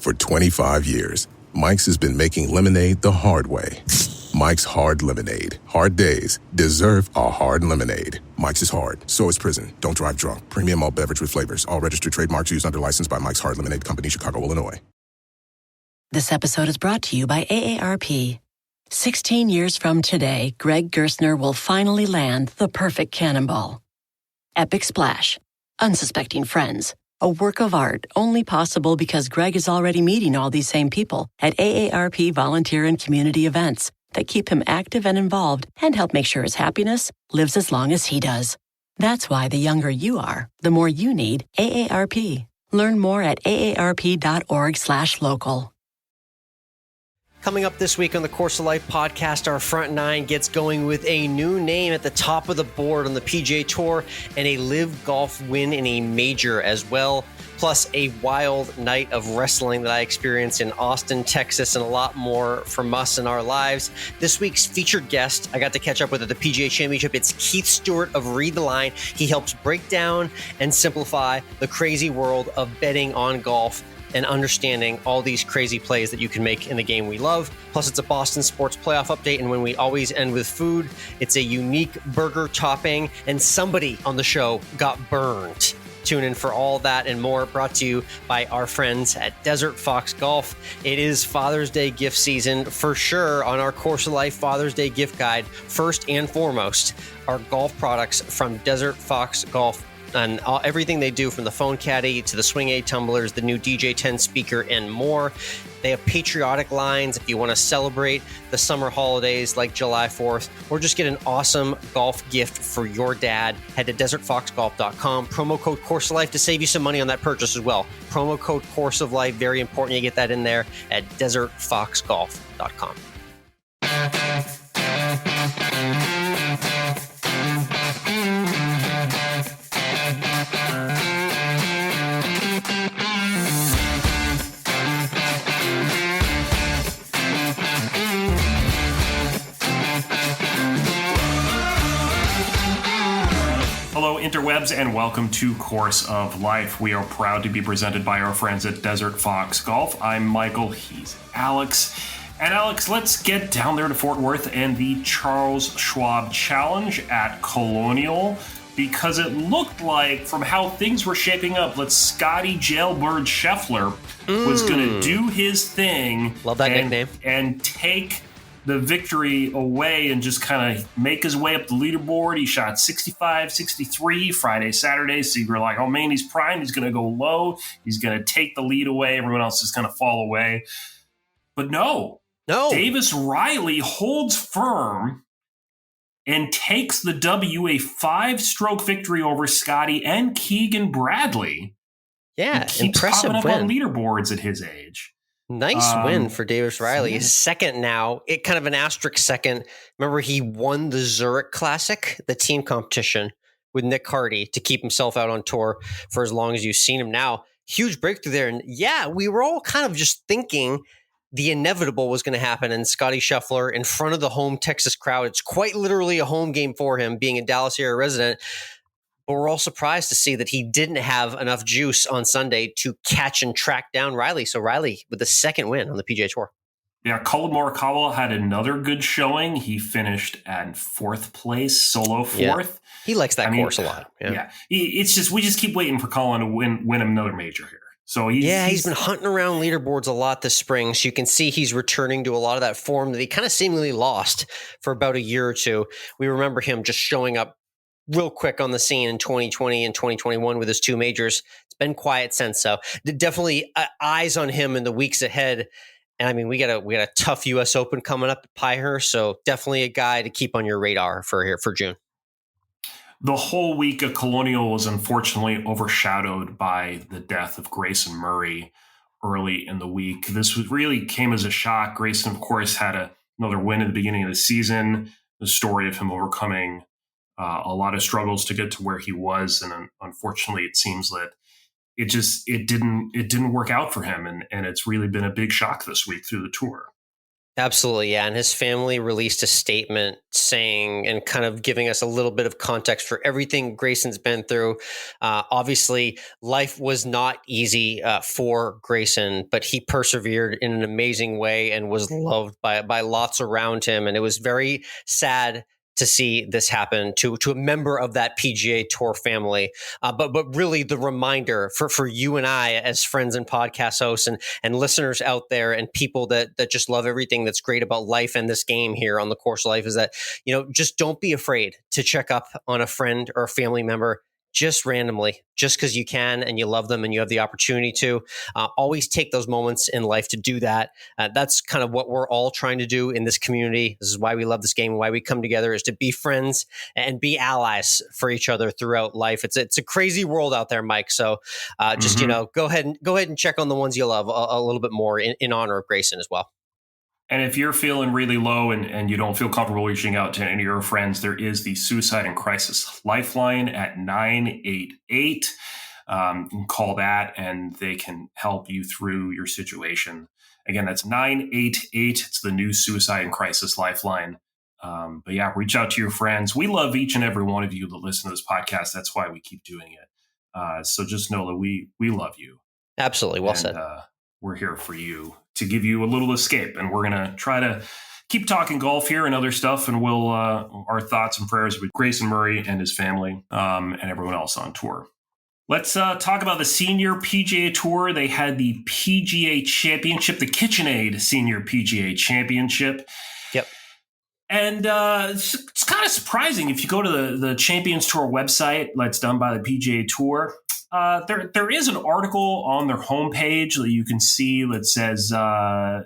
For 25 years, Mike's has been making lemonade the hard way. Mike's Hard Lemonade. Hard days deserve a hard lemonade. Mike's is hard, so is prison. Don't drive drunk. Premium malt beverage with flavors. All registered trademarks used under license by Mike's Hard Lemonade Company, Chicago, Illinois. This episode is brought to you by AARP. 16 years from today, Greg Gerstner will finally land the perfect cannonball. Epic splash. Unsuspecting friends. A work of art only possible because Greg is already meeting all these same people at AARP volunteer and community events that keep him active and involved and help make sure his happiness lives as long as he does. That's why the younger you are, the more you need AARP. Learn more at aarp.org/local. Coming up this week on the Course of Life podcast, our front nine gets going with a new name at the top of the board on the PGA Tour and a live golf win in a major as well, plus a wild night of wrestling that I experienced in Austin, Texas, and a lot more from us in our lives. This week's featured guest, I got to catch up with at the PGA Championship. It's Keith Stewart of Read the Line. He helps break down and simplify the crazy world of betting on golf and understanding all these crazy plays that you can make in the game we love. Plus, it's a Boston sports playoff update, and when we always end with food, it's a unique burger topping, and somebody on the show got burned. Tune in for all that and more, brought to you by our friends at Desert Fox Golf. It is Father's Day gift season for sure. On our Course of Life Father's Day gift guide, first and foremost, our golf products from Desert Fox Golf, and everything they do, from the phone caddy to the swing aid tumblers, the new DJ 10 speaker, and more. They have patriotic lines if you want to celebrate the summer holidays like July 4th, or just get an awesome golf gift for your dad. Head to desertfoxgolf.com. Promo code Course of Life to save you some money on that purchase as well. Promo code Course of Life, very important you get that in there at desertfoxgolf.com. Hello, interwebs, and welcome to Course of Life. We are proud to be presented by our friends at Desert Fox Golf. I'm Michael, he's Alex. And Alex, let's get down there to Fort Worth and the Charles Schwab Challenge at Colonial, because it looked like, from how things were shaping up, that Scotty Jailbird Scheffler was going to do his thing. Love that nickname. And take the victory away and just kind of make his way up the leaderboard. He shot 65, 63 Friday, Saturday. So you were like, oh man, he's primed. He's going to go low. He's going to take the lead away. Everyone else is going to fall away. But no. Davis Riley holds firm and takes the W, a 5-stroke victory over Scotty and Keegan Bradley. Yeah, he keeps impressive popping up win on leaderboards at his age. Nice win for Davis Riley. His second now, it kind of an asterisk second. Remember, he won the Zurich Classic, the team competition, with Nick Hardy to keep himself out on tour for as long as you've seen him now. Huge breakthrough there. And yeah, we were all kind of just thinking the inevitable was going to happen, and Scotty Scheffler in front of the home Texas crowd. It's quite literally a home game for him, being a Dallas area resident. But we're all surprised to see that he didn't have enough juice on Sunday to catch and track down Riley. So Riley with the second win on the PGA Tour. Yeah, Colin Morikawa had another good showing. He finished at 4th place, solo 4th. Yeah. He likes that course a lot. Yeah. It's just, we just keep waiting for Colin to win another major here. So he's been hunting around leaderboards a lot this spring. So you can see he's returning to a lot of that form that he kind of seemingly lost for about a year or two. We remember him just showing up real quick on the scene in 2020 and 2021 with his 2 majors. It's been quiet since. So definitely eyes on him in the weeks ahead. And I mean, we got a tough U.S. Open coming up at Pinehurst. So definitely a guy to keep on your radar for June. The whole week of Colonial was unfortunately overshadowed by the death of Grayson Murray early in the week. This really came as a shock. Grayson, of course, had another win at the beginning of the season. The story of him overcoming a lot of struggles to get to where he was, and unfortunately, it seems that it didn't work out for him, and it's really been a big shock this week through the tour. Absolutely, yeah. And his family released a statement saying and kind of giving us a little bit of context for everything Grayson's been through. Obviously, life was not easy for Grayson, but he persevered in an amazing way and was loved by lots around him. And it was very sad to see this happen to a member of that PGA Tour family. But really the reminder for you and I as friends and podcast hosts and listeners out there and people that just love everything that's great about life and this game here on the Course of Life is that, just don't be afraid to check up on a friend or a family member just randomly, just because you can and you love them and you have the opportunity to. Always take those moments in life to do that. That's kind of what we're all trying to do in this community. This is why we love this game and why we come together, is to be friends and be allies for each other throughout life. It's a crazy world out there, Mike. So just go ahead and check on the ones you love a little bit more in honor of Grayson as well. And if you're feeling really low and you don't feel comfortable reaching out to any of your friends, there is the Suicide and Crisis Lifeline at 988. You can call that and they can help you through your situation. Again, that's 988. It's the new Suicide and Crisis Lifeline. But yeah, reach out to your friends. We love each and every one of you that listen to this podcast. That's why we keep doing it. So just know that we love you. Absolutely. Well said. We're here for you to give you a little escape. And we're going to try to keep talking golf here and other stuff. And we'll, our thoughts and prayers with Grayson Murray and his family and everyone else on tour. Let's talk about the Senior PGA Tour. They had the PGA Championship, the KicthenAid Senior PGA Championship. Yep. And it's kind of surprising if you go to the Champions Tour website that's done by the PGA Tour. There is an article on their homepage that you can see that says, life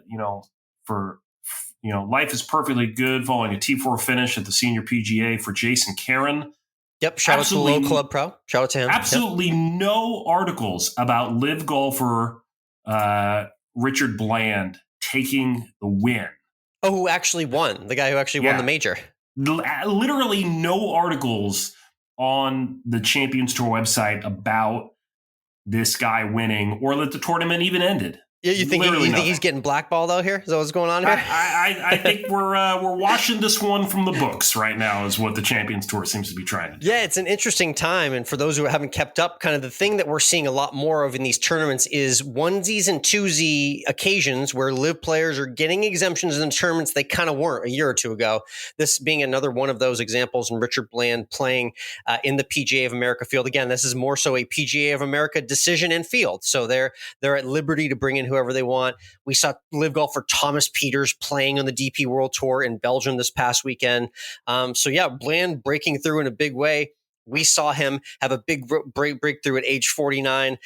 is perfectly good following a T4 finish at the Senior PGA for Jason Caron. Yep. Shout out to Low Club Pro. Shout out to him. Absolutely no articles about live golfer Richard Bland taking the win. Oh, who actually won? The guy who actually won the major. Literally no articles on the Champions Tour website about this guy winning or that the tournament even ended. Yeah, you think he's getting blackballed out here? Is that what's going on here? I think we're washing this one from the books right now is what the Champions Tour seems to be trying to do. Yeah, it's an interesting time. And for those who haven't kept up, kind of the thing that we're seeing a lot more of in these tournaments is onesies and twosie occasions where live players are getting exemptions in tournaments they kind of weren't a year or two ago. This being another one of those examples, and Richard Bland playing in the PGA of America field. Again, this is more so a PGA of America decision and field. So they're at liberty to bring in whoever they want. We saw live golfer Thomas Pieters playing on the DP World Tour in Belgium this past weekend. Bland breaking through in a big way. We saw him have a big breakthrough at age 49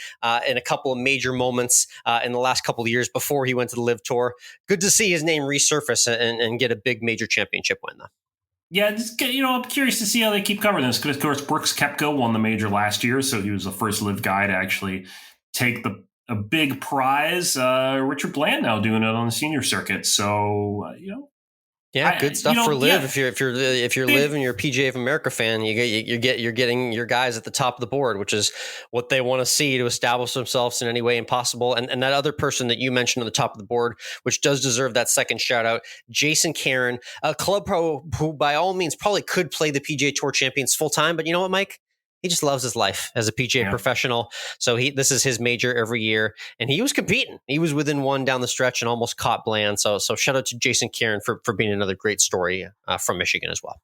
in a couple of major moments in the last couple of years before he went to the Live Tour. Good to see his name resurface and get a big major championship win, though. Yeah, I'm curious to see how they keep covering this because, of course, Brooks Koepka won the major last year, so he was the first live guy to actually take a big prize. Richard Bland now doing it on the senior circuit. So, good stuff for live. Yeah. If you're live and you're a PGA of America fan, you're getting your guys at the top of the board, which is what they want to see to establish themselves in any way possible. And that other person that you mentioned on the top of the board, which does deserve that second shout out, Jason Caron, a club pro who by all means probably could play the PGA Tour Champions full time. But you know what, Mike? He just loves his life as a PGA professional. So this is his major every year. And he was competing. He was within one down the stretch and almost caught Bland. So shout out to Jason Caron for being another great story from Michigan as well.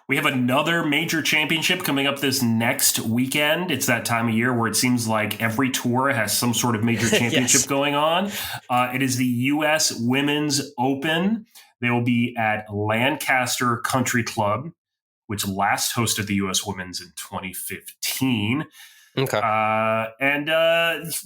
We have another major championship coming up this next weekend. It's that time of year where it seems like every tour has some sort of major championship going on. It is the U.S. Women's Open. They will be at Lancaster Country Club, which last hosted the U.S. Women's in 2015. Okay.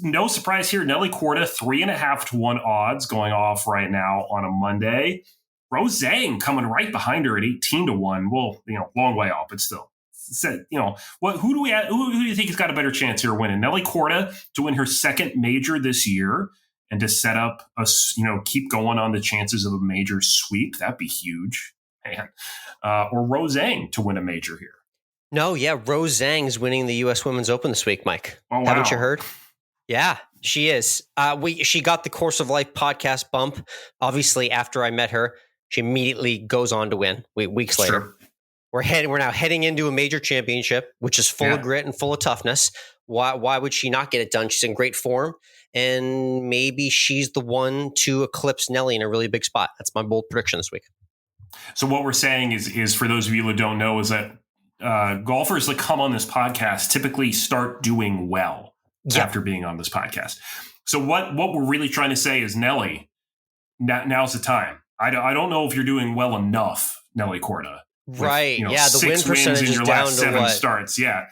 No surprise here, Nelly Korda, 3.5 to 1 odds going off right now on a Monday. Rose Zhang coming right behind her at 18 to 1. Well, long way off, but still. Who do you think has got a better chance here of winning? Nelly Korda to win her second major this year and to set up keep going on the chances of a major sweep. That'd be huge. Or Rose Zhang to win a major here. No, yeah, Rose Zhang is winning the U.S. Women's Open this week, Mike. Oh, wow. Haven't you heard? Yeah, She is. She got the Course of Life podcast bump. Obviously, after I met her, she immediately goes on to win weeks later. Sure. We're now heading into a major championship, which is full of grit and full of toughness. Why would she not get it done? She's in great form, and maybe she's the one to eclipse Nelly in a really big spot. That's my bold prediction this week. So what we're saying is for those of you who don't know, is that golfers that come on this podcast typically start doing well after being on this podcast. So what we're really trying to say is, Nelly, now's the time. I don't know if you're doing well enough, Nelly Korda. Right. With, the win percentage is down to 7 starts. Yeah,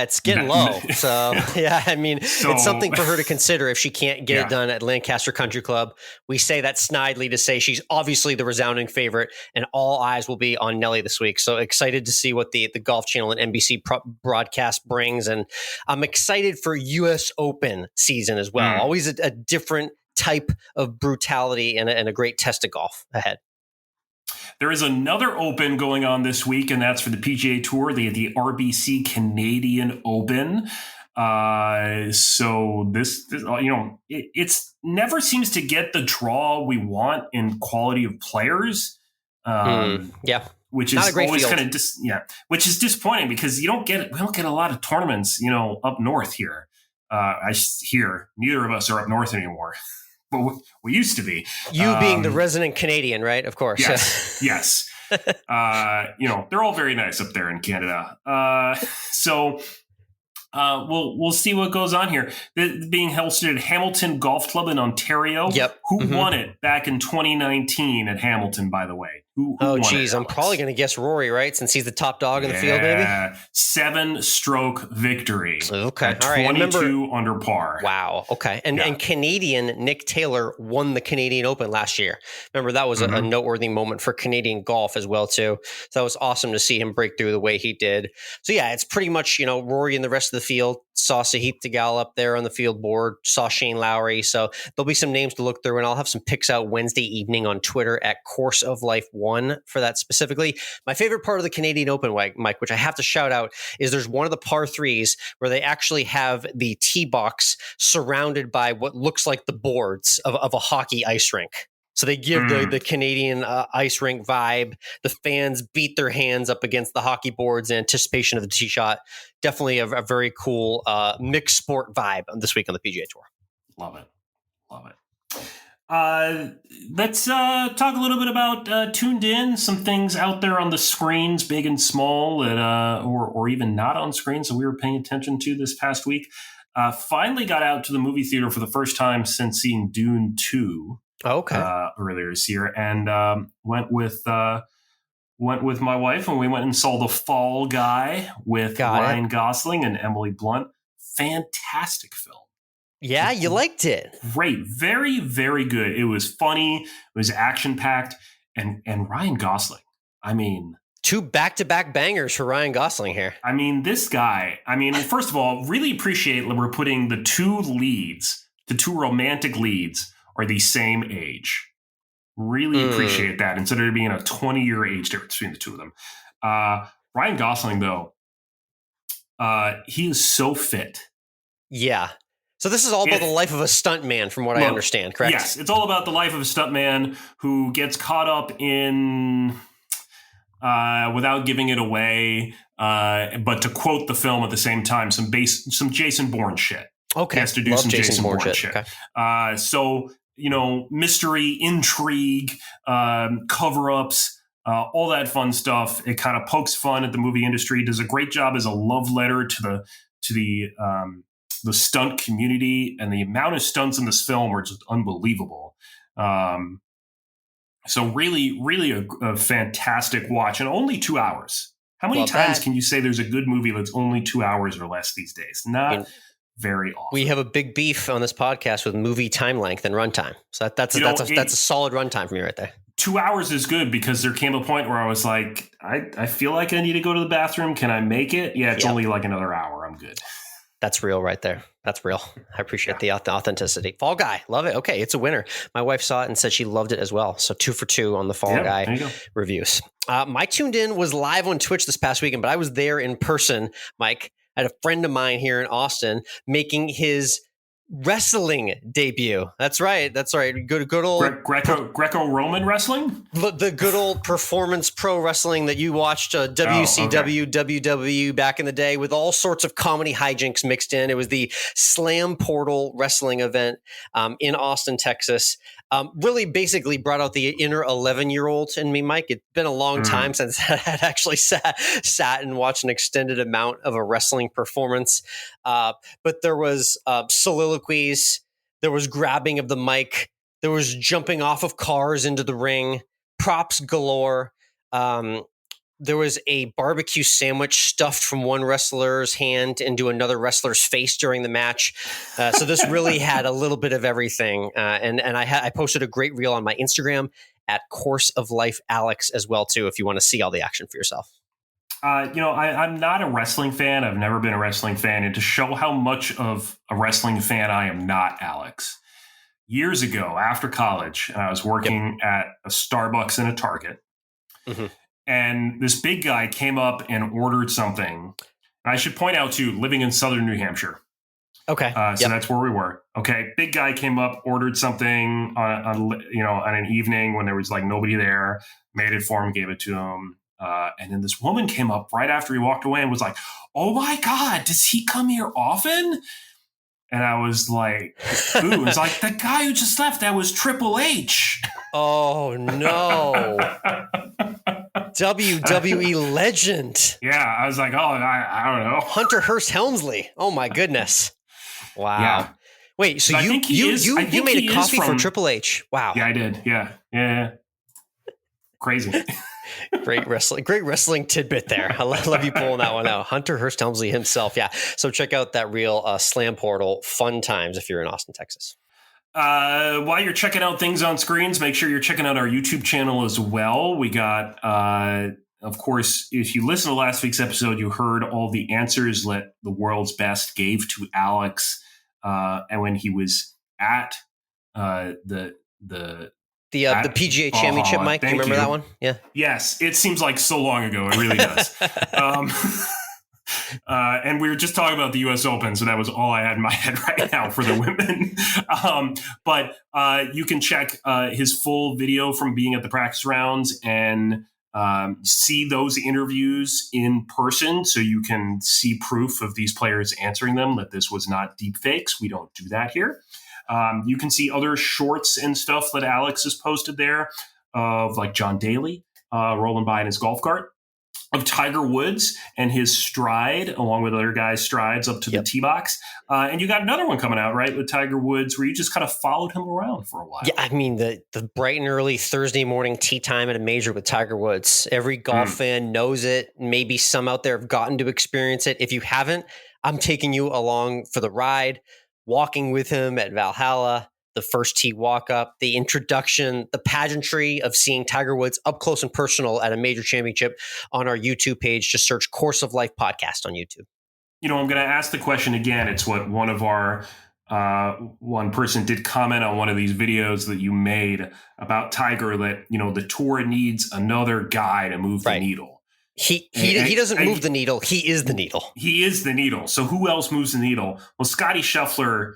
it's getting low. So it's something for her to consider if she can't get it done at Lancaster Country Club. We say that snidely to say she's obviously the resounding favorite, and all eyes will be on Nelly this week. So excited to see what the Golf Channel and NBC broadcast brings, and I'm excited for U.S. Open season as well. Always a different type of brutality and a great test of golf ahead. There is another Open going on this week, and that's for the PGA Tour, the RBC Canadian Open. So this it's never seems to get the draw we want in quality of players. Which is always kind of which is disappointing because we don't get a lot of tournaments, up north here. Neither of us are up north anymore. But we used to be. You being the resident Canadian, right? Of course. Yes. They're all very nice up there in Canada. We'll see what goes on here. Being hosted at Hamilton Golf Club in Ontario. Yep. Who won it back in 2019 at Hamilton, by the way? Who won it, I'm probably going to guess Rory, right? Since he's the top dog in the field, maybe? 7-stroke victory. Okay. All right. 22 under par. Wow. Okay. And Canadian Nick Taylor won the Canadian Open last year. Remember, that was a noteworthy moment for Canadian golf as well, too. So that was awesome to see him break through the way he did. So, it's pretty much, Rory and the rest of the field. Saw Sahith Theegala up there on the field board. Saw Shane Lowry. So there'll be some names to look through, and I'll have some picks out Wednesday evening on Twitter at Course of Life 1 for that specifically. My favorite part of the Canadian Open, Mike, which I have to shout out, is there's one of the par threes where they actually have the tee box surrounded by what looks like the boards of a hockey ice rink. So they give the Canadian ice rink vibe. The fans beat their hands up against the hockey boards in anticipation of the tee shot. Definitely a very cool mixed sport vibe this week on the PGA Tour. Love it. Let's talk a little bit about Tuned In. Some things out there on the screens, big and small, that or even not on screens that we were paying attention to this past week. Finally got out to the movie theater for the first time since seeing Dune 2. Earlier this year, and went with my wife, and we went and saw The Fall Guy with Ryan Gosling and Emily Blunt. Fantastic film. Yeah, you liked it. Great, very, very good. It was funny. It was action packed, and Ryan Gosling. I mean, 2 back-to-back bangers for Ryan Gosling here. I mean, this guy. I mean, first of all, really appreciate that we're putting the two romantic leads, are the same age. Really appreciate that instead of there being a 20-year age difference between the two of them. Ryan Gosling, though, he is so fit. Yeah. So this is all about the life of a stuntman, from what I understand, correct? Yes, it's all about the life of a stuntman who gets caught up in, without giving it away, but to quote the film at the same time, some Jason Bourne shit. Okay. He has to do some Jason Bourne shit. Okay. So, mystery, intrigue, cover-ups, all that fun stuff. It kind of pokes fun at the movie industry, does a great job as a love letter to the stunt community, and the amount of stunts in this film are just unbelievable. So really, really a fantastic watch, and only 2 hours. How many times can you say there's a good movie that's only 2 hours or less these days? Not very often. We have a big beef on this podcast with movie time length and runtime. So that's a solid runtime for me right there. 2 hours is good, because there came a point where I was like, I feel like I need to go to the bathroom. Can I make it? Yeah, it's only like another hour. I'm good. That's real right there. That's real. I appreciate the authenticity. Fall Guy. Love it. Okay, it's a winner. My wife saw it and said she loved it as well. So 2 for 2 on the Fall Guy reviews. My Tuned In was live on Twitch this past weekend, but I was there in person, Mike. I had a friend of mine here in Austin making his wrestling debut. That's right. Good old Greco-Roman wrestling. The good old performance pro wrestling that you watched, WCW, WWE back in the day, with all sorts of comedy hijinks mixed in. It was the Slam Portal wrestling event in Austin, Texas. Really basically brought out the inner 11-year-old in me, Mike. It's been a long time since I had actually sat and watched an extended amount of a wrestling performance. But there was soliloquies, there was grabbing of the mic, there was jumping off of cars into the ring, props galore. There was a barbecue sandwich stuffed from one wrestler's hand into another wrestler's face during the match. So this really had a little bit of everything. And I posted a great reel on my Instagram at Course of Life Alex as well, too, if you want to see all the action for yourself. I'm not a wrestling fan. I've never been a wrestling fan. And to show how much of a wrestling fan I am not, Alex, years ago after college, I was working at a Starbucks and a Target. Mm-hmm. And this big guy came up and ordered something. And I should point out, too, living in southern New Hampshire. Okay. So that's where we were. Okay. Big guy came up, ordered something on an evening when there was like nobody there, made it for him, gave it to him. And then this woman came up right after he walked away and was like, "Oh my God, does he come here often?" And I was like, "Ooh," it's like the guy who just left. That was Triple H. Oh no. WWE legend. Yeah, I was like, oh, I don't know. Hunter Hearst Helmsley. Oh my goodness. Wow. Yeah. Wait, so you made a coffee for Triple H. Wow. Yeah, I did. Yeah. Crazy. Great wrestling tidbit there. I love you pulling that one out. Hunter Hearst Helmsley himself. Yeah. So check out that real Slam Portal. Fun times if you're in Austin, Texas. While you're checking out things on screens, make sure you're checking out our YouTube channel as well. We got, of course, if you listen to last week's episode, you heard all the answers that the world's best gave to Alex, and when he was at the PGA Championship, Mike. Do you remember that one? Yeah. Yes, it seems like so long ago. It really does. And we were just talking about the U.S. Open, so that was all I had in my head right now for the women. But you can check his full video from being at the practice rounds and see those interviews in person, so you can see proof of these players answering them, that this was not deep fakes. We don't do that here. You can see other shorts and stuff that Alex has posted there of like John Daly rolling by in his golf cart, of Tiger Woods and his stride, along with other guys' strides up to the tee box. And you got another one coming out, right, with Tiger Woods, where you just kind of followed him around for a while. Yeah, I mean, the bright and early Thursday morning tee time at a major with Tiger Woods. Every golf fan knows it. Maybe some out there have gotten to experience it. If you haven't, I'm taking you along for the ride, walking with him at Valhalla, the first tee walk up, the introduction, the pageantry of seeing Tiger Woods up close and personal at a major championship on our YouTube page. Just search Course of Life Podcast on YouTube. I'm going to ask the question again. It's what one of our one person did comment on one of these videos that you made about Tiger, that, the tour needs another guy to move the needle. He doesn't move the needle. He is the needle. He is the needle. So who else moves the needle? Well, Scotty Scheffler,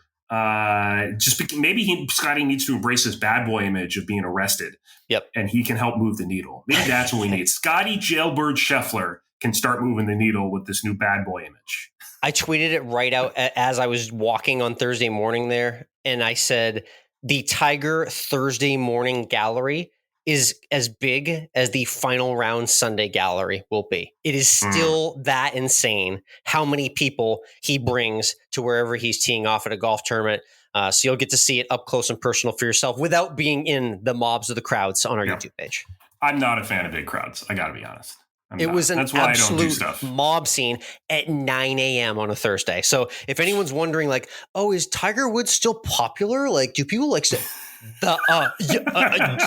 Scotty needs to embrace his bad boy image of being arrested. Yep. And he can help move the needle. Maybe that's what we need. Scotty Jailbird Scheffler can start moving the needle with this new bad boy image. I tweeted it right out as I was walking on Thursday morning there. And I said, the Tiger Thursday morning gallery is as big as the final round Sunday gallery will be. It is still that insane how many people he brings to wherever he's teeing off at a golf tournament. So you'll get to see it up close and personal for yourself without being in the mobs of the crowds on our YouTube page. I'm not a fan of big crowds. I got to be honest. It was an absolute mob scene at 9 a.m. on a Thursday. So if anyone's wondering, like, oh, is Tiger Woods still popular? Like, do people like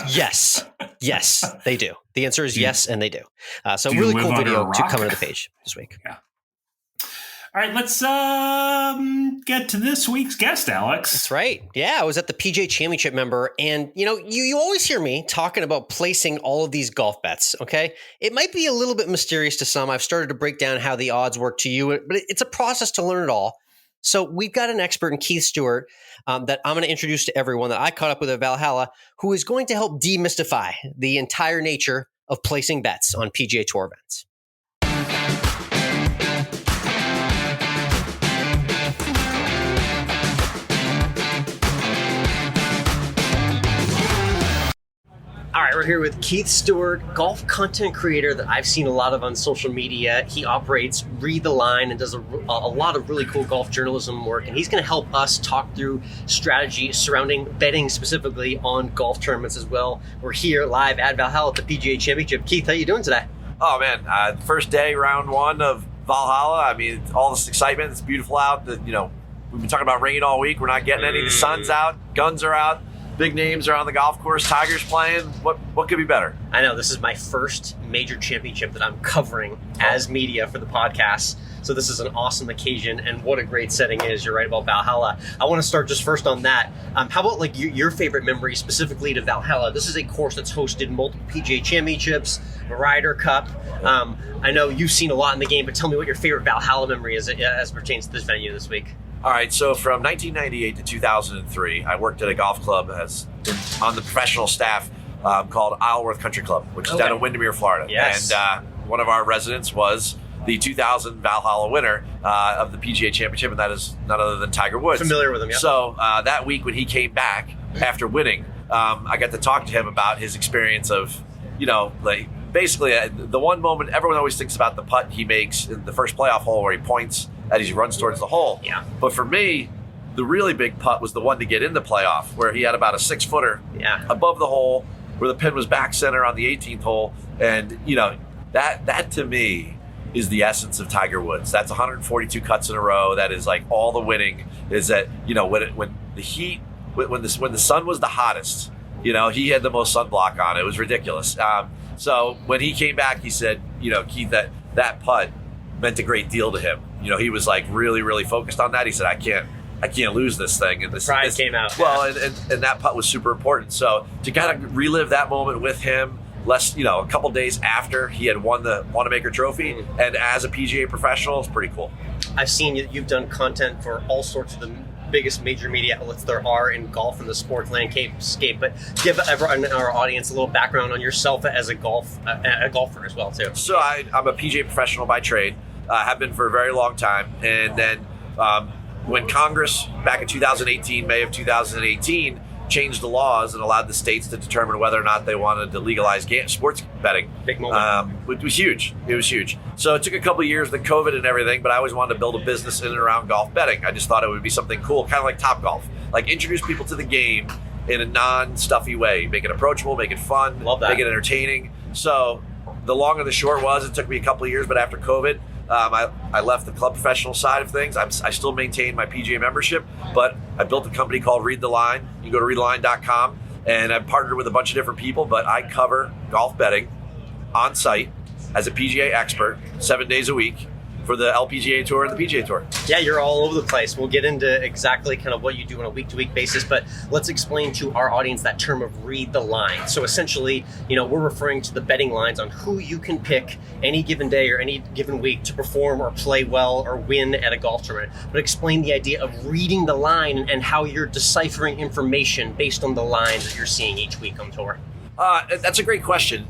yes, they do. The answer is yes, and they do. So really cool video to come to the page this week. Yeah. All right, let's get to this week's guest, Alex. That's right. Yeah, I was at the PGA Championship member, and you always hear me talking about placing all of these golf bets, okay? It might be a little bit mysterious to some. I've started to break down how the odds work to you, but it's a process to learn it all. So we've got an expert in Keith Stewart that I'm going to introduce to everyone that I caught up with at Valhalla, who is going to help demystify the entire nature of placing bets on PGA Tour events. All right, we're here with Keith Stewart, golf content creator that I've seen a lot of on social media. He operates Read the Line and does a lot of really cool golf journalism work, and he's going to help us talk through strategy surrounding betting specifically on golf tournaments as well. We're here live at Valhalla at the PGA Championship. Keith, how you doing today? Oh, man, first day, round one of Valhalla. I mean, all this excitement. It's beautiful out. We've been talking about rain all week. We're not getting any. The sun's out. Guns are out. Big names are on the golf course. Tiger's playing. What could be better? I know. This is my first major championship that I'm covering as media for the podcast. So this is an awesome occasion, and what a great setting it is. You're right about Valhalla. I want to start just first on that. How about like your favorite memory specifically to Valhalla? This is a course that's hosted multiple PGA championships, a Ryder Cup. I know you've seen a lot in the game, but tell me what your favorite Valhalla memory is as pertains to this venue this week. All right, so from 1998 to 2003, I worked at a golf club on the professional staff called Isleworth Country Club, which is down in Windermere, Florida. Yes. And one of our residents was the 2000 Valhalla winner of the PGA Championship, and that is none other than Tiger Woods. Familiar with him, yeah. So that week when he came back after winning, I got to talk to him about his experience of, basically the one moment everyone always thinks about the putt he makes in the first playoff hole where he points as he runs towards the hole. Yeah. But for me, the really big putt was the one to get in the playoff, where he had about a 6-footer above the hole, where the pin was back center on the 18th hole. And, that to me is the essence of Tiger Woods. That's 142 cuts in a row. That is like all the winning is that, when the sun was the hottest, he had the most sunblock on. It was ridiculous. So when he came back, he said, Keith, that putt meant a great deal to him. He was like really, really focused on that. He said, I can't lose this thing. And this pride came out. Well, and that putt was super important. So to kind of relive that moment with him, a couple days after he had won the Wanamaker Trophy, and as a PGA professional, it's pretty cool. I've seen you've done content for all sorts of the biggest major media outlets there are in golf and the sports landscape, but give everyone in our audience a little background on yourself as a golfer as well too. So I'm a PGA professional by trade, have been for a very long time, and then when Congress back in 2018, May of 2018, changed the laws and allowed the states to determine whether or not they wanted to legalize sports betting. Big moment. It was huge. It was huge. So it took a couple of years, the COVID and everything, but I always wanted to build a business in and around golf betting. I just thought it would be something cool, kind of like Topgolf. Like introduce people to the game in a non-stuffy way. Make it approachable, make it fun, Love that. Make it entertaining. So the long and the short was, it took me a couple of years, but after COVID, I left the club professional side of things. I still maintain my PGA membership, but I built a company called Read the Line. You can go to readtheline.com, and I've partnered with a bunch of different people, but I cover golf betting on site as a PGA expert 7 days a week for the LPGA Tour and the PGA Tour. Yeah, you're all over the place. We'll get into exactly kind of what you do on a week-to-week basis, but let's explain to our audience that term of read the line. So essentially, we're referring to the betting lines on who you can pick any given day or any given week to perform or play well or win at a golf tournament. But explain the idea of reading the line and how you're deciphering information based on the lines that you're seeing each week on tour. That's a great question.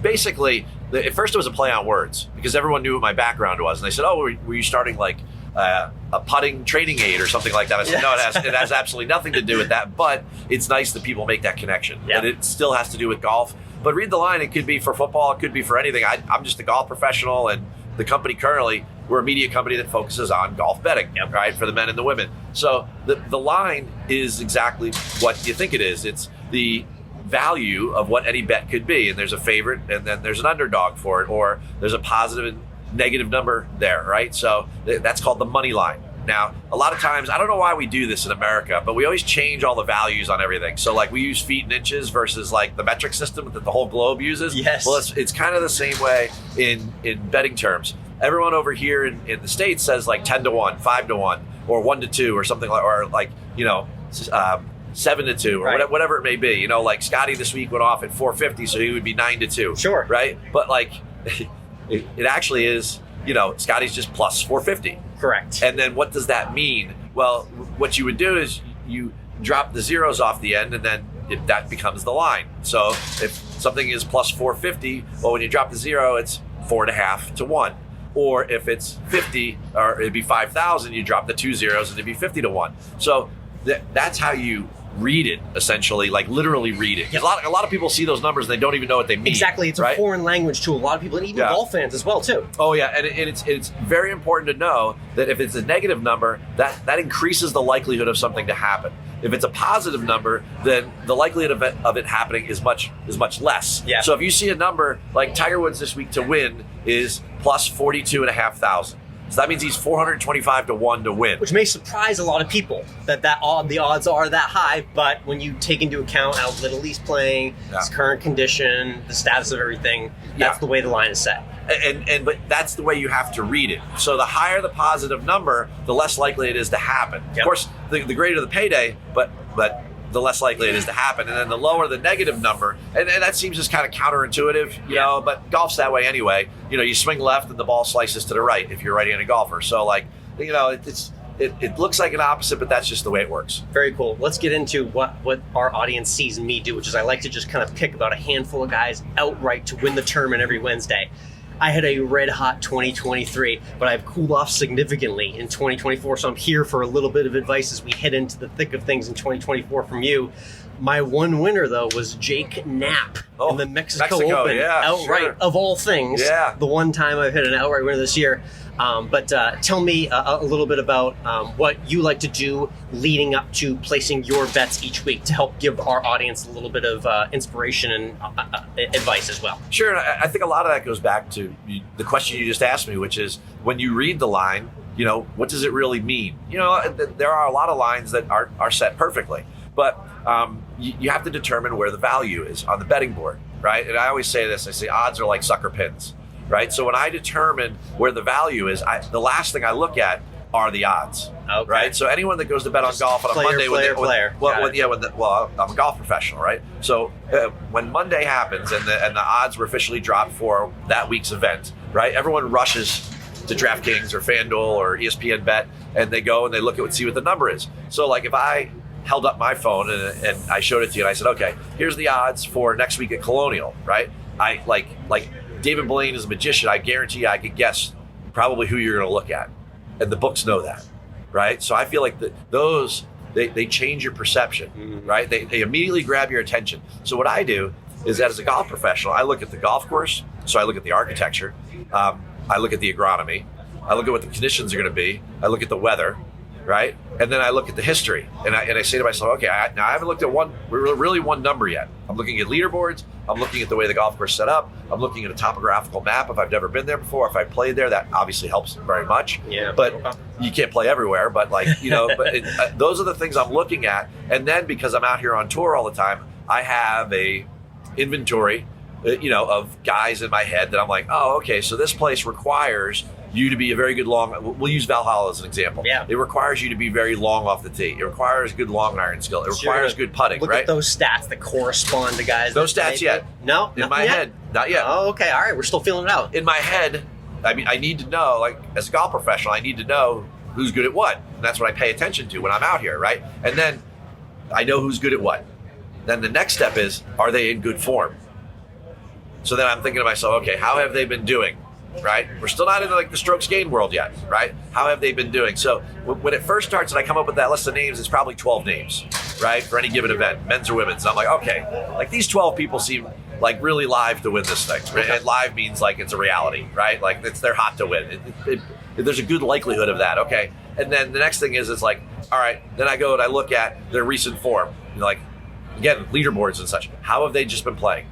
Basically, at first it was a play on words because everyone knew what my background was. And they said, were you starting like a putting training aid or something like that? I said, no, it has absolutely nothing to do with that. But it's nice that people make that connection. Yeah. And it still has to do with golf. But Read the Line, it could be for football. It could be for anything. I'm just a golf professional. And the company currently, we're a media company that focuses on golf betting, right, for the men and the women. So the line is exactly what you think it is. It's the value of what any bet could be, and there's a favorite and then there's an underdog for it, or there's a positive and negative number there, right? So that's called the money line. Now, a lot of times, I don't know why we do this in America, but we always change all the values on everything. So like we use feet and inches versus like the metric system that the whole globe uses. Yes. Well, it's kind of the same way in betting terms. Everyone over here in the States says like 10 to 1, 5 to 1, or 1 to 2, or something like, or like, 7 to 2, or right. Whatever it may be. Like Scotty this week went off at 450, so he would be 9 to 2. Sure. Right? But like, it actually is, Scotty's just plus 450. Correct. And then what does that mean? Well, what you would do is you drop the zeros off the end, and then that becomes the line. So if something is plus 450, well, when you drop the 0, it's 4.5 to 1. Or if it's 50, or it'd be 5,000, you drop the 2 zeros and it'd be 50 to 1. So that's how you read it, essentially, like literally read it. A lot of people see those numbers and they don't even know what they mean. Exactly. It's a foreign language to a lot of people, and even golf fans as well, too. Oh, yeah. And it's very important to know that if it's a negative number, that increases the likelihood of something to happen. If it's a positive number, then the likelihood of it happening is much less. Yeah. So if you see a number like Tiger Woods this week to win is plus 42,500. So that means he's 425 to 1 to win. Which may surprise a lot of people that the odds are that high, but when you take into account how little he's playing, his current condition, the status of everything, that's the way the line is set. But that's the way you have to read it. So the higher the positive number, the less likely it is to happen. Yep. Of course, the greater the payday, but the less likely it is to happen. And then the lower the negative number, and that seems just kind of counterintuitive, you know, but golf's that way anyway. You know, you swing left and the ball slices to the right if you're a right-handed golfer. So, like, you know, it looks like an opposite, but that's just the way it works. Very cool. Let's get into what our audience sees in me do, which is I like to just kind of pick about a handful of guys outright to win the tournament every Wednesday. I had a red-hot 2023, but I've cooled off significantly in 2024, so I'm here for a little bit of advice as we head into the thick of things in 2024 from you. My one winner, though, was Jake Knapp in the Mexico Open, outright, of all things. Yeah. The one time I've hit an outright winner this year. But tell me a little bit about what you like to do leading up to placing your bets each week to help give our audience a little bit of inspiration and advice as well. Sure. I think a lot of that goes back to the question you just asked me, which is when you read the line, you know, what does it really mean? You know, there are a lot of lines that are set perfectly, but you have to determine where the value is on the betting board, right? And I always say this, I say odds are like sucker pins. Right, so when I determine where the value is, the last thing I look at are the odds. Okay. Right, so anyone that goes to bet on golf on a Monday, I'm a golf professional, right? So when Monday happens and the odds were officially dropped for that week's event, right? Everyone rushes to DraftKings or FanDuel or ESPN Bet, and they go and they look at see what the number is. So like if I held up my phone and I showed it to you and I said, okay, here's the odds for next week at Colonial, right? I like David Blaine is a magician. I guarantee you I could guess probably who you're going to look at. And the books know that, right? So I feel like those change your perception, right? They immediately grab your attention. So what I do is that as a golf professional, I look at the golf course. So I look at the architecture. I look at the agronomy. I look at what the conditions are going to be. I look at the weather, right? And then I look at the history. And I say to myself, okay, now I haven't looked at one number yet. I'm looking at leaderboards. I'm looking at the way the golf course is set up. I'm looking at a topographical map. If I've never been there before, if I played there, that obviously helps very much. Yeah. But you can't play everywhere. But those are the things I'm looking at. And then because I'm out here on tour all the time, I have a inventory, of guys in my head that I'm like, oh, okay, so this place requires you to be a very good long. We'll use Valhalla as an example. Yeah. It requires you to be very long off the tee. It requires good long iron skill. It requires good putting. Look right? at those stats that correspond to guys. Those stats yet? No, in my head, not yet. Oh, okay, all right. We're still feeling it out. In my head, I mean, I need to know. Like as a golf professional, I need to know who's good at what, and that's what I pay attention to when I'm out here, right? And then I know who's good at what. Then the next step is, are they in good form? So then I'm thinking to myself, okay, how have they been doing? Right? We're still not in like the strokes gained world yet, right? How have they been doing? So when it first starts and I come up with that list of names, it's probably 12 names, right? For any given event, men's or women's. And I'm like, okay, like these 12 people seem like really live to win this thing. Right? And live means like it's a reality, right? Like they're hot to win. There's a good likelihood of that, okay? And then the next thing is it's like, all right, then I go and I look at their recent form. Like, again, leaderboards and such. How have they just been playing?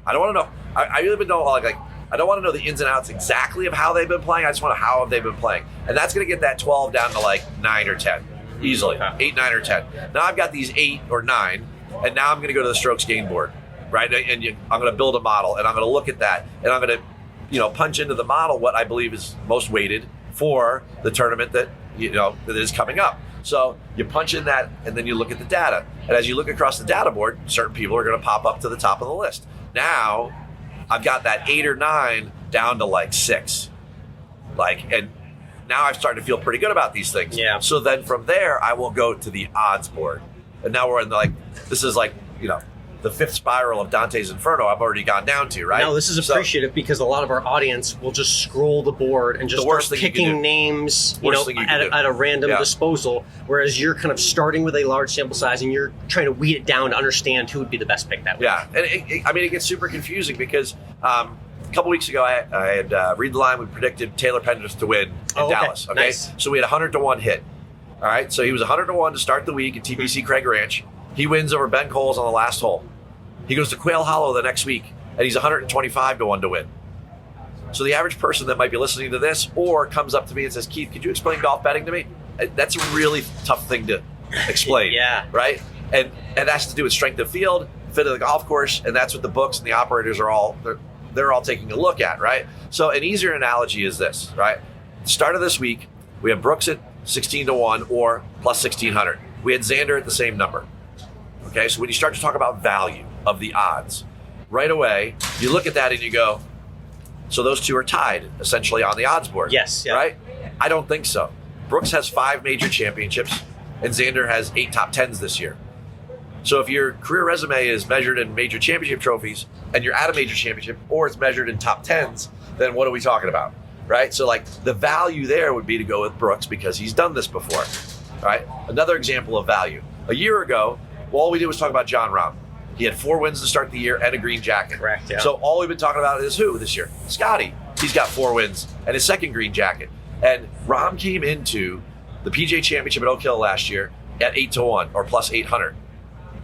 I don't want to know. I really been know like I don't want to know the ins and outs exactly of how they've been playing. I just want to know how have they been playing. And that's going to get that 12 down to like 9 or 10 easily. 8, 9, or 10. Now I've got these 8 or 9, and now I'm going to go to the strokes gained board, right? And I'm going to build a model, and I'm going to look at that, and I'm going to, punch into the model what I believe is most weighted for the tournament that is coming up. So you punch in that, and then you look at the data. And as you look across the data board, certain people are going to pop up to the top of the list. Now I've got that 8 or 9 down to like 6. And now I've started to feel pretty good about these things. Yeah. So then from there, I will go to the odds board. And now we're in this is the fifth spiral of Dante's Inferno I've already gone down to, right? No, this is appreciative because a lot of our audience will just scroll the board and just start picking names, at a random disposal, whereas you're kind of starting with a large sample size and you're trying to weed it down to understand who would be the best pick that week. Yeah, and it gets super confusing because a couple weeks ago I had Read the Line, we predicted Taylor Pendrith to win in Dallas. Okay, nice. So we had 100-1 hit. All right, so he was 100-1 to start the week at TPC Craig Ranch. He wins over Ben Coles on the last hole. He goes to Quail Hollow the next week, and he's 125-1 to win. So the average person that might be listening to this or comes up to me and says, Keith, could you explain golf betting to me? That's a really tough thing to explain. Yeah. Right? And that has to do with strength of field, fit of the golf course, and that's what the books and the operators are all taking a look at, right? So an easier analogy is this, right? Start of this week, we have Brooks at 16-1 or plus 1,600. We had Xander at the same number. Okay, so when you start to talk about value of the odds, right away, you look at that and you go, so those two are tied, essentially, on the odds board. Yes. Yeah. Right? I don't think so. Brooks has 5 major championships, and Xander has 8 top 10s this year. So if your career resume is measured in major championship trophies, and you're at a major championship, or it's measured in top 10s, then what are we talking about? Right? So the value there would be to go with Brooks because he's done this before. Right? Another example of value. A year ago, all we did was talk about Jon Rahm. He had 4 wins to start the year and a green jacket. Correct, yeah. So all we've been talking about is who this year? Scotty. He's got 4 wins and his second green jacket. And Rahm came into the PGA Championship at Oak Hill last year at 8-1 or plus 800.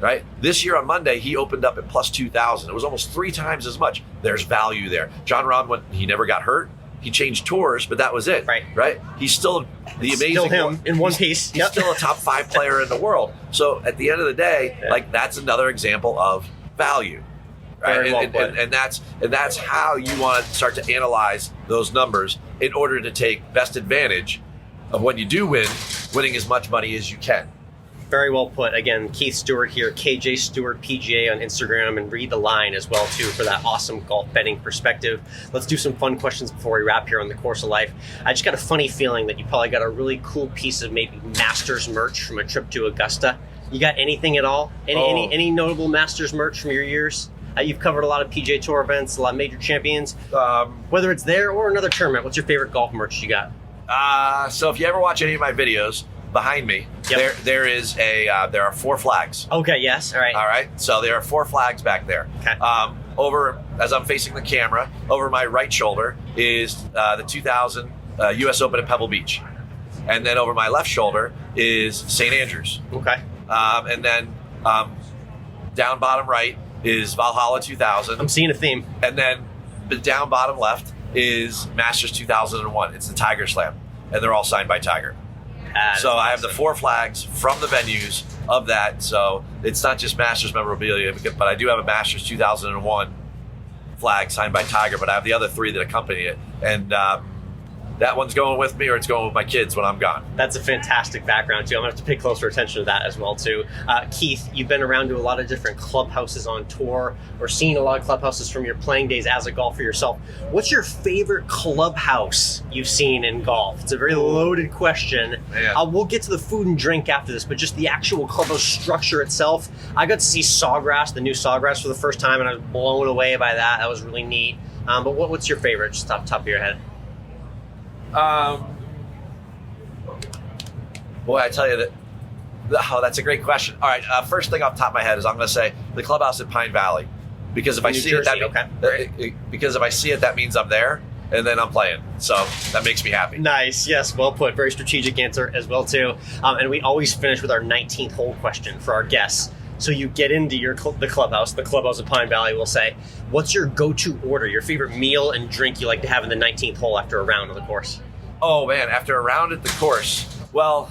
Right? This year on Monday, he opened up at plus 2,000. It was almost 3 times as much. There's value there. Jon Rahm, he never got hurt. He changed tours, but that was it. Right. He's still the amazing. Still him in one piece. He's still a top 5 player in the world. So at the end of the day, that's another example of value. Right? And that's how you want to start to analyze those numbers in order to take best advantage of when you do win, winning as much money as you can. Very well put. Again, Keith Stewart here, KJ Stewart PGA on Instagram, and Read the Line as well, too, for that awesome golf betting perspective. Let's do some fun questions before we wrap here on the Course of Life. I just got a funny feeling that you probably got a really cool piece of maybe Masters merch from a trip to Augusta. You got anything at all? Any notable Masters merch from your years? You've covered a lot of PGA Tour events, a lot of major champions. Whether it's there or another tournament, what's your favorite golf merch you got? So if you ever watch any of my videos, behind me, there are 4 flags. Okay, yes, all right. So there are 4 flags back there. Okay. Over, as I'm facing the camera, over my right shoulder is the 2000 U.S. Open at Pebble Beach. And then over my left shoulder is St. Andrews. Okay. And then down bottom right is Valhalla 2000. I'm seeing a theme. And then the down bottom left is Masters 2001. It's the Tiger Slam. And they're all signed by Tiger. So I have the 4 flags from the venues of that. So it's not just Masters memorabilia, but I do have a Masters 2001 flag signed by Tiger, but I have the other 3 that accompany it. And that one's going with me or it's going with my kids when I'm gone. That's a fantastic background, too. I'm going to have to pay closer attention to that as well, too. Keith, you've been around to a lot of different clubhouses on tour or seen a lot of clubhouses from your playing days as a golfer yourself. What's your favorite clubhouse you've seen in golf? It's a very loaded question. We'll get to the food and drink after this, but just the actual clubhouse structure itself. I got to see Sawgrass, the new Sawgrass, for the first time, and I was blown away by that. That was really neat. But what's your favorite, just off the top of your head? Boy, I tell you that. That's a great question. All right, first thing off the top of my head is I'm going to say the clubhouse at Pine Valley, because if I see it, that means I'm there, and then I'm playing. So that makes me happy. Nice. Yes, well put. Very strategic answer as well too. And we always finish with our 19th hole question for our guests. So you get into the clubhouse at Pine Valley, we'll say, what's your go-to order, your favorite meal and drink you like to have in the 19th hole after a round on the course? Oh, man, after a round at the course, well,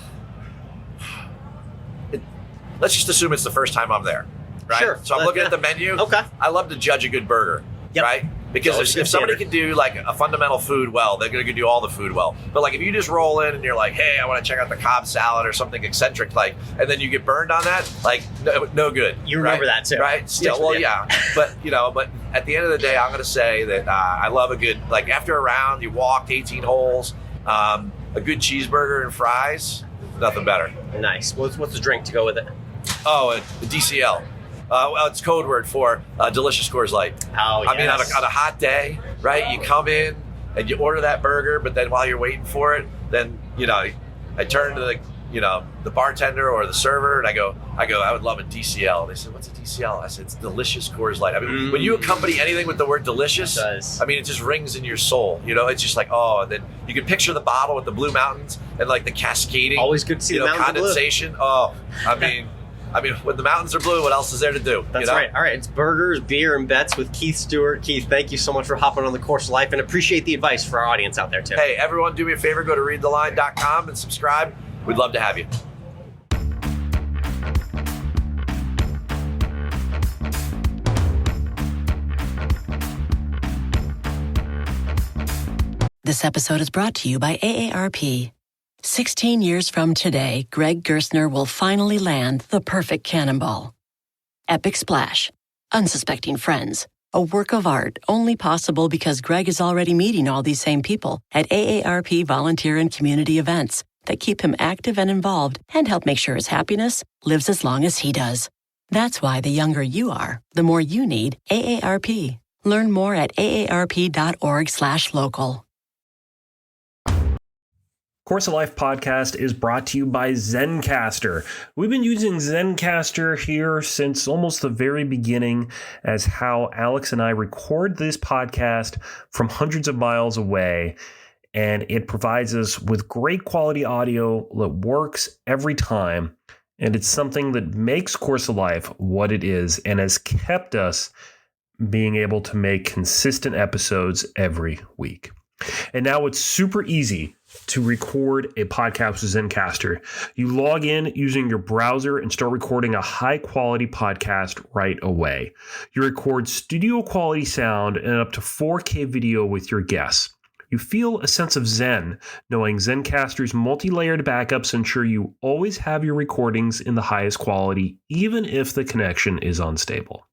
let's just assume it's the first time I'm there, right? Sure. So I'm looking at the menu. Okay. I love to judge a good burger, right? Because if somebody can do like a fundamental food well, they're going to do all the food well. But like if you just roll in and you're like, hey, I want to check out the Cobb salad or something eccentric, and then you get burned on that, no good. You remember that too, right? Still, yeah. But at the end of the day, I'm going to say that I love a good, after a round, you walked 18 holes, and a good cheeseburger and fries, nothing better. Nice. What's the drink to go with it? Oh, a DCL. Well, it's code word for delicious Coors Light. Oh, yes. I mean, on a hot day, right? You come in and you order that burger, but then while you're waiting for it, then, I turn to the bartender or the server and I go, I would love a DCL. They said, what's a DCL? I said, it's delicious Coors Light. I mean, when you accompany anything with the word delicious, it does. I mean, it just rings in your soul. It's just like, oh, and then you can picture the bottle with the blue mountains and like the cascading. Always good to see the mountains condensation. Blue. Oh, I mean, when the mountains are blue, what else is there to do? That's right. All right. It's burgers, beer, and bets with Keith Stewart. Keith, thank you so much for hopping on the Course of Life and appreciate the advice for our audience out there, too. Hey, everyone, do me a favor. Go to readtheline.com and subscribe. We'd love to have you. This episode is brought to you by AARP. 16 years from today, Greg Gerstner will finally land the perfect cannonball. Epic splash. Unsuspecting friends. A work of art only possible because Greg is already meeting all these same people at AARP volunteer and community events that keep him active and involved and help make sure his happiness lives as long as he does. That's why the younger you are, the more you need AARP. Learn more at aarp.org/local. Course of Life podcast is brought to you by Zencastr. We've been using Zencastr here since almost the very beginning as how Alex and I record this podcast from hundreds of miles away. And it provides us with great quality audio that works every time. And it's something that makes Course of Life what it is and has kept us being able to make consistent episodes every week. And now it's super easy to record a podcast with Zencastr. You log in using your browser and start recording a high-quality podcast right away. You record studio-quality sound and up to 4K video with your guests. You feel a sense of zen, knowing Zencastr's multi-layered backups ensure you always have your recordings in the highest quality, even if the connection is unstable.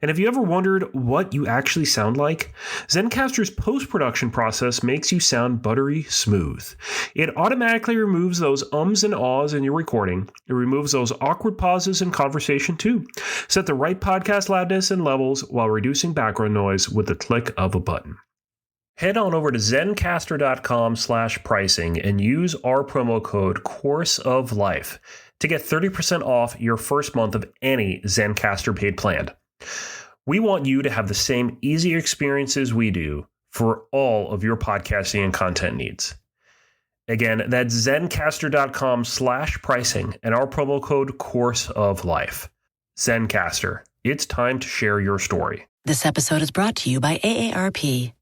And have you ever wondered what you actually sound like? Zencastr's post-production process makes you sound buttery smooth. It automatically removes those ums and ahs in your recording. It removes those awkward pauses in conversation too. Set the right podcast loudness and levels while reducing background noise with the click of a button. Head on over to zencastr.com/pricing and use our promo code CourseOfLife to get 30% off your first month of any Zencastr paid plan. We want you to have the same easy experiences we do for all of your podcasting and content needs. Again, that's zencastr.com/pricing and our promo code CourseOfLife. Zencastr, it's time to share your story. This episode is brought to you by AARP.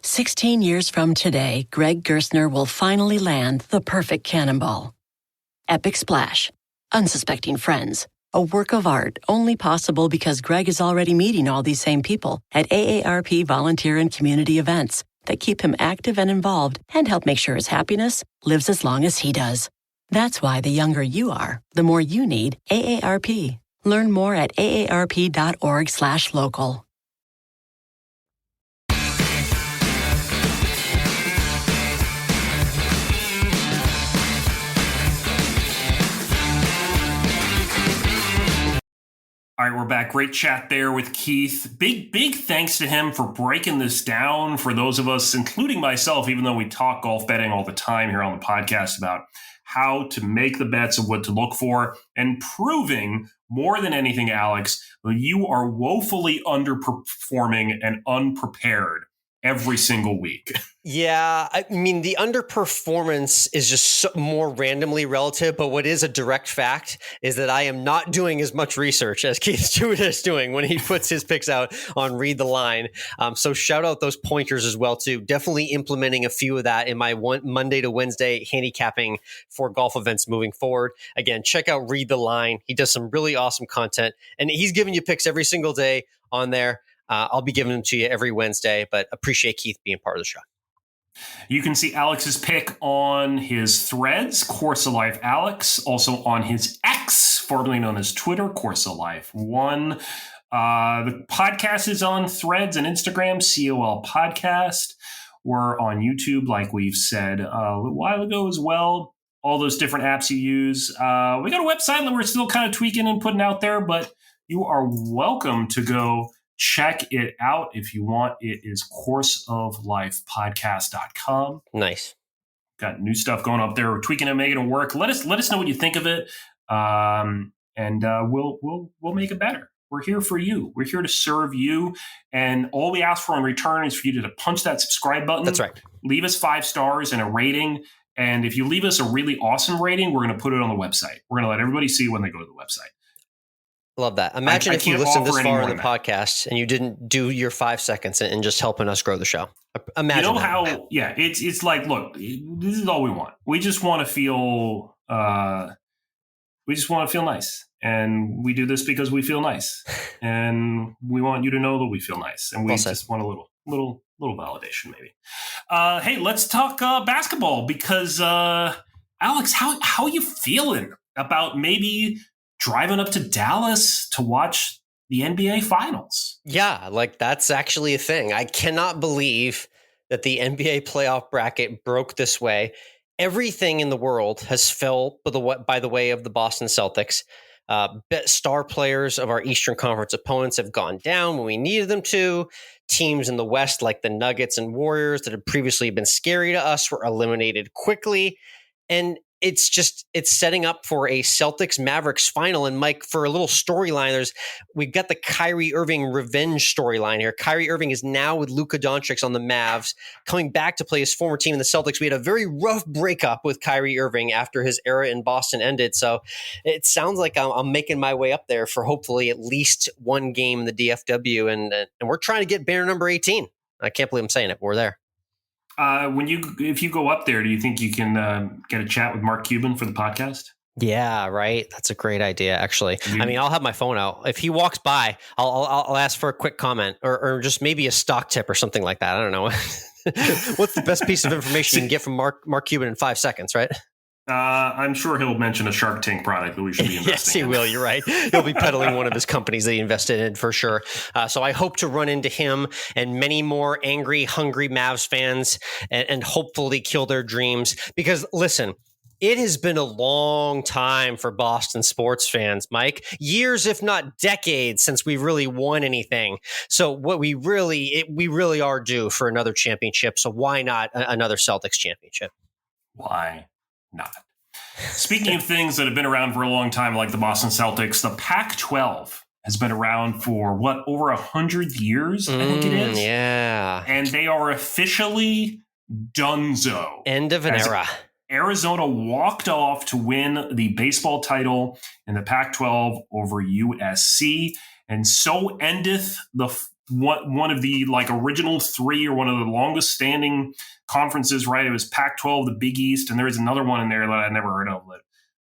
16 years from today, Greg Gerstner will finally land the perfect cannonball. Epic splash. Unsuspecting friends. A work of art only possible because Greg is already meeting all these same people at AARP volunteer and community events that keep him active and involved and help make sure his happiness lives as long as he does. That's why the younger you are, the more you need AARP. Learn more at aarp.org/local. All right, we're back. Great chat there with Keith. Big thanks to him for breaking this down for those of us, including myself, even though we talk golf betting all the time here on the podcast about how to make the bets and what to look for, and proving more than anything, Alex, that you are woefully underperforming and unprepared every single week. Yeah, I mean, the underperformance is just more randomly relative, but what is a direct fact is that I am not doing as much research as Keith Stewart is doing when he puts his picks out on Read the Line. So shout out those pointers as well, too. Definitely implementing a few of that in my Monday to Wednesday handicapping for golf events moving forward. Again, check out Read the Line. He does some really awesome content, and he's giving you picks every single day on there. I'll be giving them to you every Wednesday, but appreciate Keith being part of the show. You can see Alex's pick on his threads, Course of Life Alex, also on his X, formerly known as Twitter, Course of Life 1. The podcast is on threads and Instagram, COL Podcast. We're on YouTube, like we've said a little while ago as well. All those different apps you use. We got a website that we're still kind of tweaking and putting out there, but you are welcome to go check it out if you want. It is courseoflifepodcast.com. Nice. Got new stuff going up there. We're tweaking it, making it work. Let us know what you think of it, and we'll make it better. We're here for you. We're here to serve you, and all we ask for in return is for you to punch that subscribe button. That's right. Leave us 5 stars and a rating. And if you leave us a really awesome rating, we're going to put it on the website. We're going to let everybody see when they go to the website. Love that. Imagine if you listened this far in the podcast and you didn't do your 5 seconds and just helping us grow the show. Imagine. You know how? Yeah, it's like, look, this is all we want. We just want to feel. We just want to feel nice, and we do this because we feel nice, and we want you to know that we feel nice, and we just want a little validation, maybe. Hey, let's talk basketball because Alex, how are you feeling about maybe driving up to Dallas to watch the NBA Finals? Yeah, like that's actually a thing. I cannot believe that the NBA playoff bracket broke this way. Everything in the world has fell by the way of the Boston Celtics. Star players of our Eastern Conference opponents have gone down when we needed them to. Teams in the West, like the Nuggets and Warriors that had previously been scary to us, were eliminated quickly. And it's setting up for a Celtics Mavericks final. And Mike, for a little storyline, we've got the Kyrie Irving revenge storyline here. Kyrie Irving is now with Luka Doncic on the Mavs, coming back to play his former team in the Celtics. We had a very rough breakup with Kyrie Irving after his era in Boston ended. So it sounds like I'm making my way up there for hopefully at least one game in the DFW. And we're trying to get banner number 18. I can't believe I'm saying it, but we're there. If you go up there, do you think you can get a chat with Mark Cuban for the podcast? Yeah, right. That's a great idea, actually. I mean, I'll have my phone out. If he walks by, I'll ask for a quick comment or just maybe a stock tip or something like that. I don't know. What's the best piece of information you can get from Mark Cuban in 5 seconds, right? I'm sure he'll mention a Shark Tank product that we should be investing in. Yes, he will. You're right. He'll be peddling one of his companies that he invested in for sure. So I hope to run into him and many more angry, hungry Mavs fans and hopefully kill their dreams. Because listen, it has been a long time for Boston sports fans, Mike. Years, if not decades, since we've really won anything. So what we really are due for another championship. So why not another Celtics championship? Why not? Speaking of things that have been around for a long time, like the Boston Celtics, the Pac-12 has been around for over 100 years, I think it is. Yeah. And they are officially donezo. End of an era. Arizona walked off to win the baseball title in the Pac-12 over USC. And so endeth one of the original 3 or one of the longest standing conferences, right? It was Pac-12, the Big East, and there was another one in there that I'd never heard of that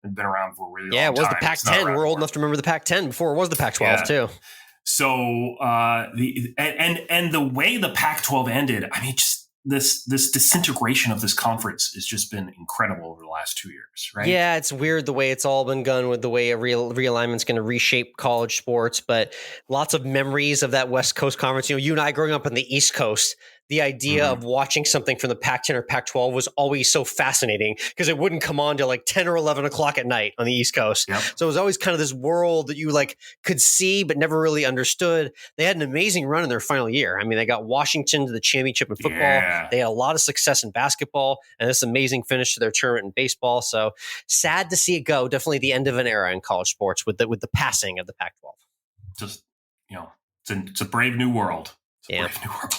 had been around for a really long time. Yeah, it was the Pac-10. We're old enough to remember the Pac-10 before it was the Pac-12 too. So the way the Pac-12 ended, I mean, just this disintegration of this conference has just been incredible over the last 2 years, right? Yeah, it's weird the way it's all been done with the way a realignment's going to reshape college sports, but lots of memories of that West Coast conference. You know, you and I growing up on the East Coast, the idea of watching something from the Pac-10 or Pac-12 was always so fascinating because it wouldn't come on till 10 or 11 o'clock at night on the East Coast. Yep. So it was always kind of this world that you could see but never really understood. They had an amazing run in their final year. I mean, they got Washington to the championship in football. Yeah. They had a lot of success in basketball and this amazing finish to their tournament in baseball. So sad to see it go. Definitely the end of an era in college sports with the passing of the Pac-12. Just, it's a brave new world. Brave new world.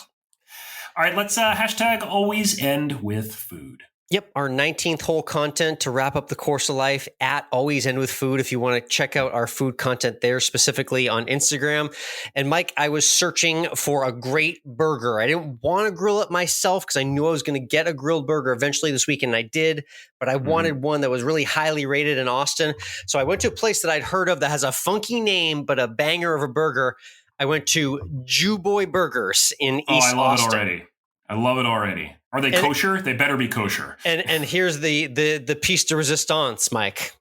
All right, let's hashtag always end with food. Yep, our 19th hole content to wrap up the course of life at Always End With Food. If you want to check out our food content there, specifically on Instagram. And Mike, I was searching for a great burger. I didn't want to grill it myself because I knew I was going to get a grilled burger eventually this weekend. I did, but I wanted one that was really highly rated in Austin. So I went to a place that I'd heard of that has a funky name, but a banger of a burger. I went to Jew Boy Burgers in East Austin. I love it already. Are they kosher? They better be kosher. And here's the piece de resistance, Mike.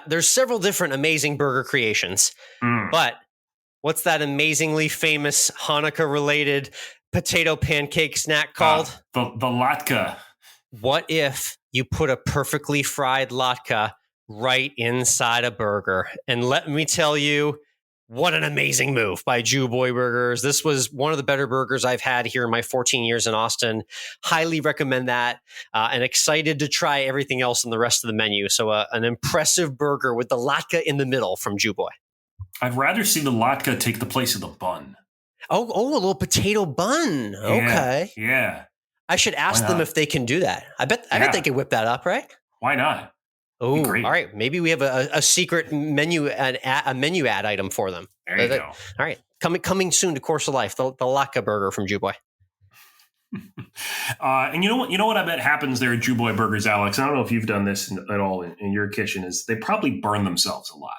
There's several different amazing burger creations, but what's that amazingly famous Hanukkah related potato pancake snack called? The latke. What if you put a perfectly fried latke right inside a burger? And let me tell you, what an amazing move by Jew Boy Burgers. This was one of the better burgers I've had here in my 14 years in Austin. Highly recommend that, and excited to try everything else in the rest of the menu. So an impressive burger with the latke in the middle from Jew Boy. I'd rather see the latke take the place of the bun. Oh, a little potato bun. Okay. Yeah. I should ask them if they can do that. I bet they can whip that up, right? Why not? Oh, all right. Maybe we have a secret menu, a menu ad item for them. There you go. All right. Coming soon to Course of Life, the latke burger from Jew Boy. And you know what I bet happens there at Jew Boy Burgers, Alex? I don't know if you've done this at all in your kitchen. Is they probably burn themselves a lot.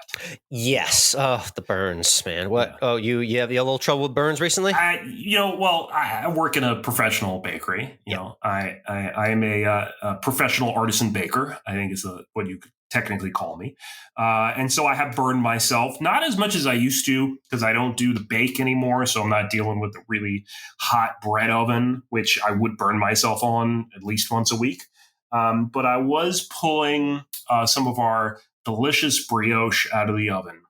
Yes. Oh, the burns, man. What? Yeah. Oh, you have a little trouble with burns recently? I work in a professional bakery. You know, I am a professional artisan baker, I think is what you could technically call me. And so I have burned myself, not as much as I used to, because I don't do the bake anymore. So I'm not dealing with the really hot bread oven, which I would burn myself on at least once a week. But I was pulling some of our delicious brioche out of the oven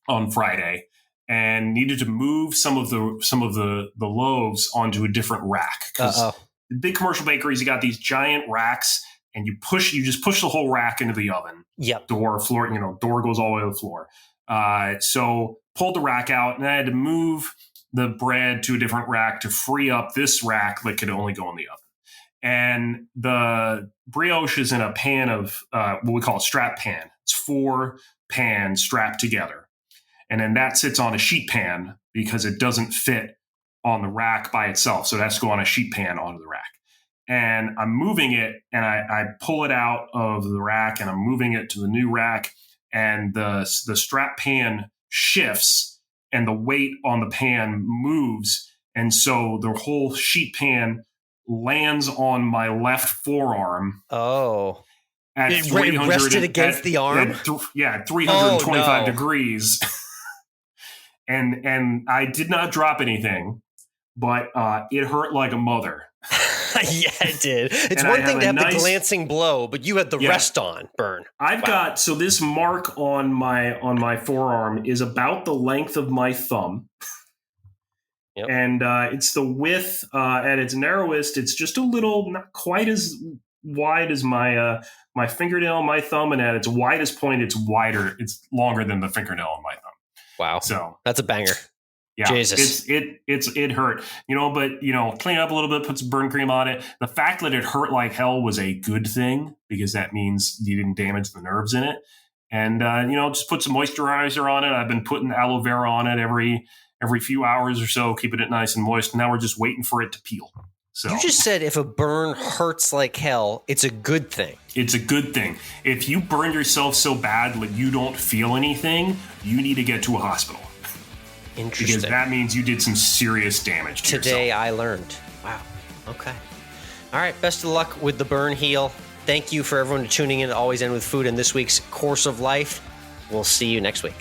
on Friday and needed to move some of the loaves onto a different rack. Because big commercial bakeries, you got these giant racks, and you just push the whole rack into the oven. Yep. Door goes all the way to the floor. So pulled the rack out, and I had to move the bread to a different rack to free up this rack that could only go in the oven. And the brioche is in a pan of what we call a strap pan. It's 4 pans strapped together. And then that sits on a sheet pan because it doesn't fit on the rack by itself. So it has to go on a sheet pan onto the rack. And I'm moving it, and I pull it out of the rack, and I'm moving it to the new rack, and the strap pan shifts, and the weight on the pan moves, and so the whole sheet pan lands on my left forearm. Oh, it rested against the arm. 325 degrees, and I did not drop anything, but it hurt like a mother. Yeah, it did. It's one thing to have the glancing blow, but you had the rest on burn. I've got this mark on my forearm is about the length of my thumb. Yep. And it's the width at its narrowest. It's just a little, not quite as wide as my fingernail, my thumb, and at its widest point, it's wider. It's longer than the fingernail on my thumb. Wow. So that's a banger. Yeah, Jesus. It hurt, but clean it up a little bit, put some burn cream on it. The fact that it hurt like hell was a good thing because that means you didn't damage the nerves in it. And just put some moisturizer on it. I've been putting aloe vera on it every few hours or so, keeping it nice and moist. And now we're just waiting for it to peel. So you just said if a burn hurts like hell, it's a good thing. It's a good thing. If you burn yourself so bad that you don't feel anything, you need to get to a hospital. Interesting. Because that means you did some serious damage to Today yourself. I learned. Wow. Okay. All right. Best of luck with the burn heal. Thank you for everyone tuning in to Always End with Food in this week's Course of Life. We'll see you next week.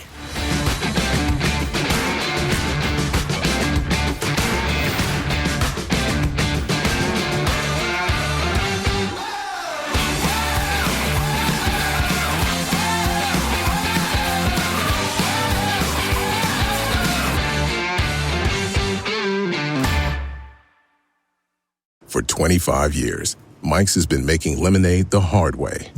For 25 years, Mike's has been making lemonade the hard way.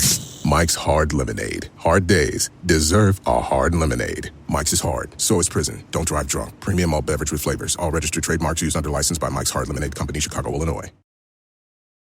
Mike's Hard Lemonade. Hard days deserve a hard lemonade. Mike's is hard, so is prison. Don't drive drunk. Premium malt beverage with flavors. All registered trademarks used under license by Mike's Hard Lemonade Company, Chicago, Illinois.